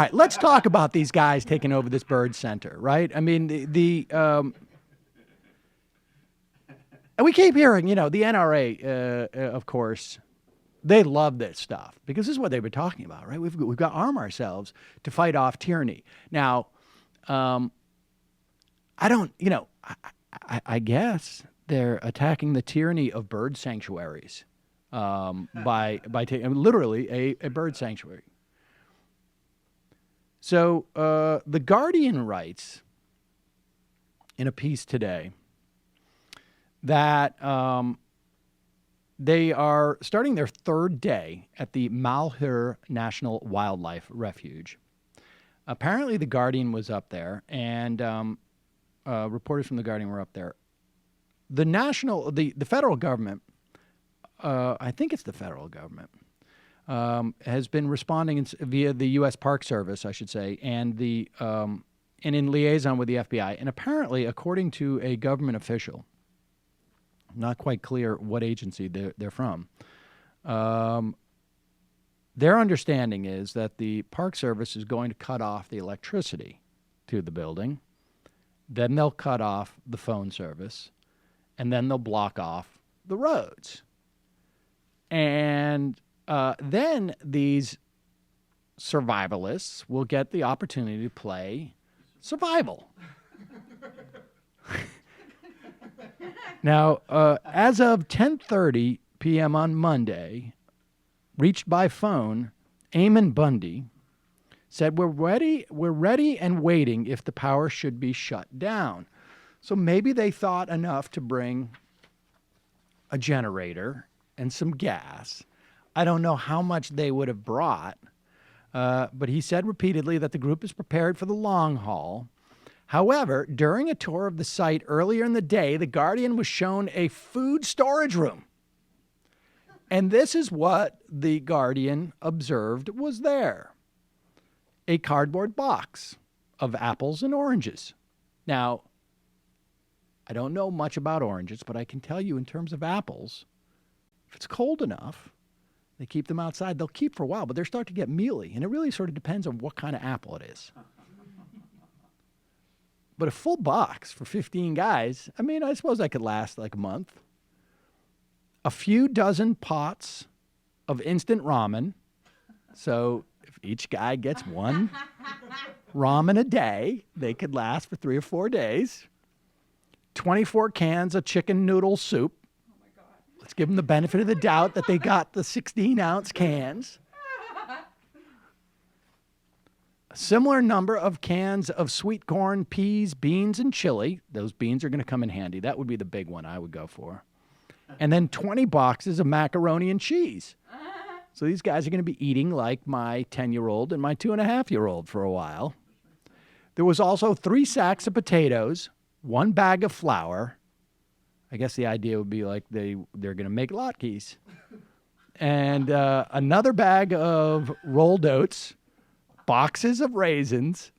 right, let's talk about these guys taking over this bird center, right? I mean, and we keep hearing, the NRA, of course, they love this stuff because this is what they've been talking about, right? We've got to arm ourselves to fight off tyranny. Now, I don't, I guess they're attacking the tyranny of bird sanctuaries by taking literally a bird sanctuary. So the Guardian writes in a piece today that they are starting their third day at the Malheur National Wildlife Refuge. Apparently, the Guardian was up there, and reporters from the Guardian were up there. The federal government, I think it's the federal government, has been responding via the U.S. Park Service, I should say, and in liaison with the FBI. And apparently, according to a government official, not quite clear what agency they're from, their understanding is that the Park Service is going to cut off the electricity to the building. Then they'll cut off the phone service, and then they'll block off the roads. And then these survivalists will get the opportunity to play survival. Now, as of 10:30 p.m. on Monday, reached by phone, Eamon Bundy said, we're ready and waiting if the power should be shut down. So maybe they thought enough to bring a generator and some gas. I don't know how much they would have brought, but he said repeatedly that the group is prepared for the long haul. However, during a tour of the site earlier in the day, the Guardian was shown a food storage room. And this is what the Guardian observed was there. A cardboard box of apples and oranges. Now, I don't know much about oranges, but I can tell you in terms of apples, if it's cold enough, they keep them outside. They'll keep for a while, but they're starting to get mealy. And it really sort of depends on what kind of apple it is. But a full box for 15 guys, I mean, I suppose that could last like a month. A few dozen pots of instant ramen. So if each guy gets one ramen a day, they could last for 3 or 4 days. 24 cans of chicken noodle soup. Oh my God. Let's give them the benefit of the doubt that they got the 16-ounce cans. A similar number of cans of sweet corn, peas, beans, and chili. Those beans are going to come in handy. That would be the big one I would go for. And then 20 boxes of macaroni and cheese. So these guys are going to be eating like my 10-year-old and my 2.5-year-old for a while. There was also 3 sacks of potatoes, 1 bag of flour. I guess the idea would be like they're going to make latkes. And another bag of rolled oats, boxes of raisins,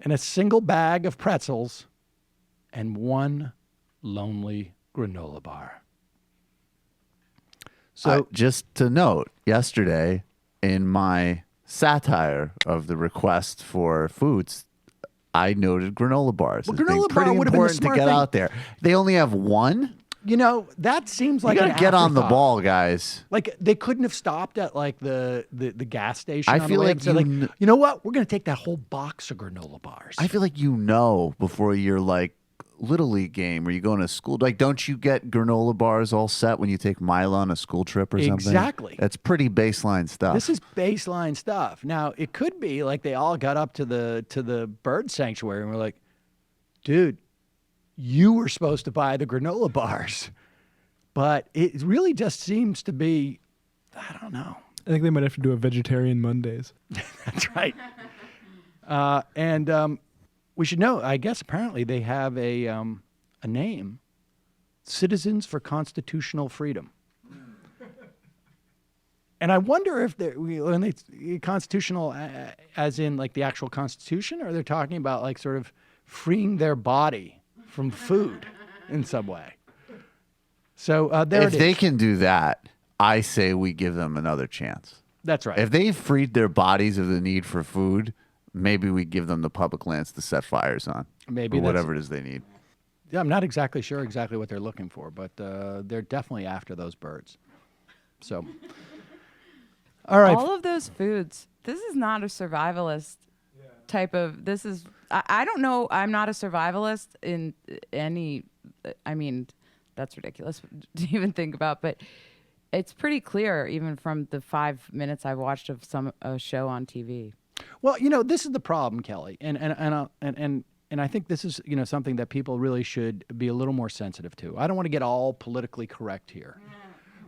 and a single bag of pretzels, and 1 lonely granola bar. So just to note, yesterday in my satire of the request for foods, I noted granola bars. Well, as being granola bar pretty would have been the important to smart get thing. out there. They only have 1. That seems like You an gotta get on the afterthought. ball, guys. Like they couldn't have stopped at like the gas station. I on feel the way like up and said, you know what? We're going to take that whole box of granola bars. I feel like before your like Little League game or you go into school, like don't you get granola bars all set when you take Milo on a school trip or something? Exactly. That's pretty baseline stuff. This is baseline stuff. Now it could be like they all got up to the bird sanctuary and were like, dude, you were supposed to buy the granola bars. But it really just seems to be, I don't know. I think they might have to do a vegetarian Mondays. That's right. And we should know, I guess apparently they have a name, Citizens for Constitutional Freedom. And I wonder if when they constitutional as in like the actual Constitution, or they're talking about like sort of freeing their body from food in some way. So there it is. If they can do that, I say we give them another chance. That's right. If they freed their bodies of the need for food, maybe we give them the public lands to set fires on. Maybe or that's- whatever it is they need. Yeah, I'm not exactly sure exactly what they're looking for, but they're definitely after those birds. So, all right. All of those foods. This is not a survivalist type of. This is. I don't know. I'm not a survivalist in any. I mean, that's ridiculous to even think about, but it's pretty clear even from the 5 minutes I watched of a show on TV. Well, this is the problem, Kelly, and I think this is something that people really should be a little more sensitive to. I don't want to get all politically correct here,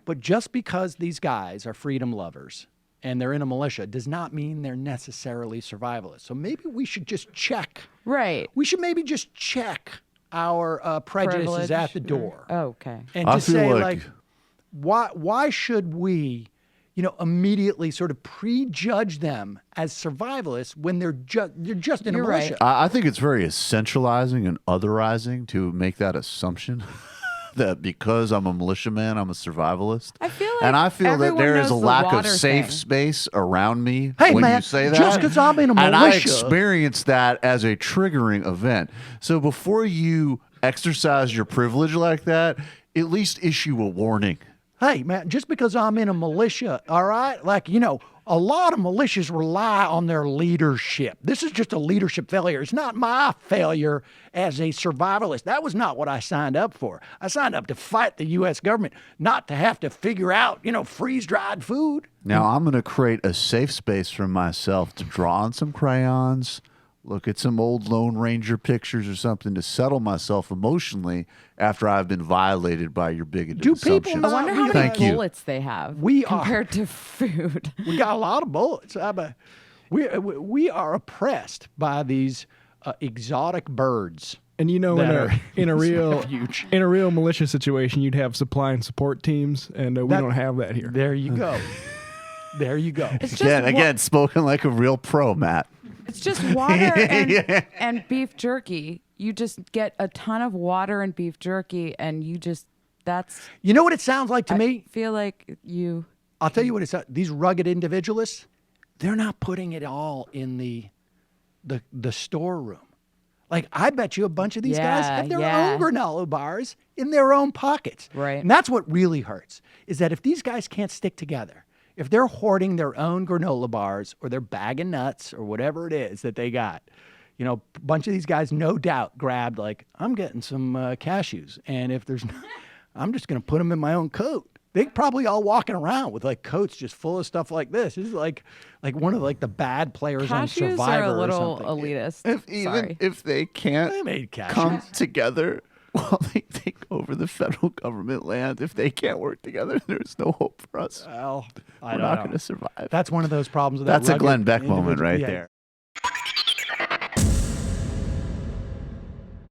but just because these guys are freedom lovers and they're in a militia does not mean they're necessarily survivalists. So maybe we should just check. Right. We should maybe just check our prejudices Privilege at the door. Oh, okay. And I just feel say like- why should we immediately sort of prejudge them as survivalists when they're just in You're a militia? right. I think it's very essentializing and otherizing to make that assumption that because I'm a militiaman, I'm a survivalist. I feel and like I feel that everyone there is a knows the lack of water safe thing. space around me Hey, when man, you say that. just 'cause I'm in a And I militia- experienced that as a triggering event. So before you exercise your privilege like that, at least issue a warning. Hey, man, just because I'm in a militia, all right? Like, a lot of militias rely on their leadership. This is just a leadership failure. It's not my failure as a survivalist. That was not what I signed up for. I signed up to fight the U.S. government, not to have to figure out, freeze-dried food. Now I'm going to create a safe space for myself to draw on some crayons, look at some old Lone Ranger pictures or something to settle myself emotionally after I've been violated by your bigoted Do people assumptions. I not wonder how many Thank you. bullets they have We are- compared to food. We got a lot of bullets. We are oppressed by these exotic birds. And that are in a real refuge. in a real militia situation, you'd have supply and support teams, and we don't have that here. There you go. There you go. It's just Again, spoken like a real pro, Matt. It's just water and beef jerky. You just get a ton of water and beef jerky, and that's. You know what it sounds like to me? I feel like you. I'll tell you what it's these rugged individualists, they're not putting it all in the storeroom. Like, I bet you a bunch of these guys have their own granola bars in their own pockets. Right. And that's what really hurts, is that if these guys can't stick together, if they're hoarding their own granola bars or they're bagging nuts or whatever it is that they got, a bunch of these guys no doubt grabbed, like, I'm getting some cashews. And if there's, I'm just going to put them in my own coat. They probably all walking around with like coats just full of stuff like this. This is like one of like the bad players on Cashews Survivor are a little or something. elitist. Sorry. If they can't They made cashews. come together while they take over the federal government land, if they can't work together, there's no hope for us. Well, I We're don't not know. going to survive. That's one of those problems. With That's that a Glenn rugged Beck moment individual- right yeah. there.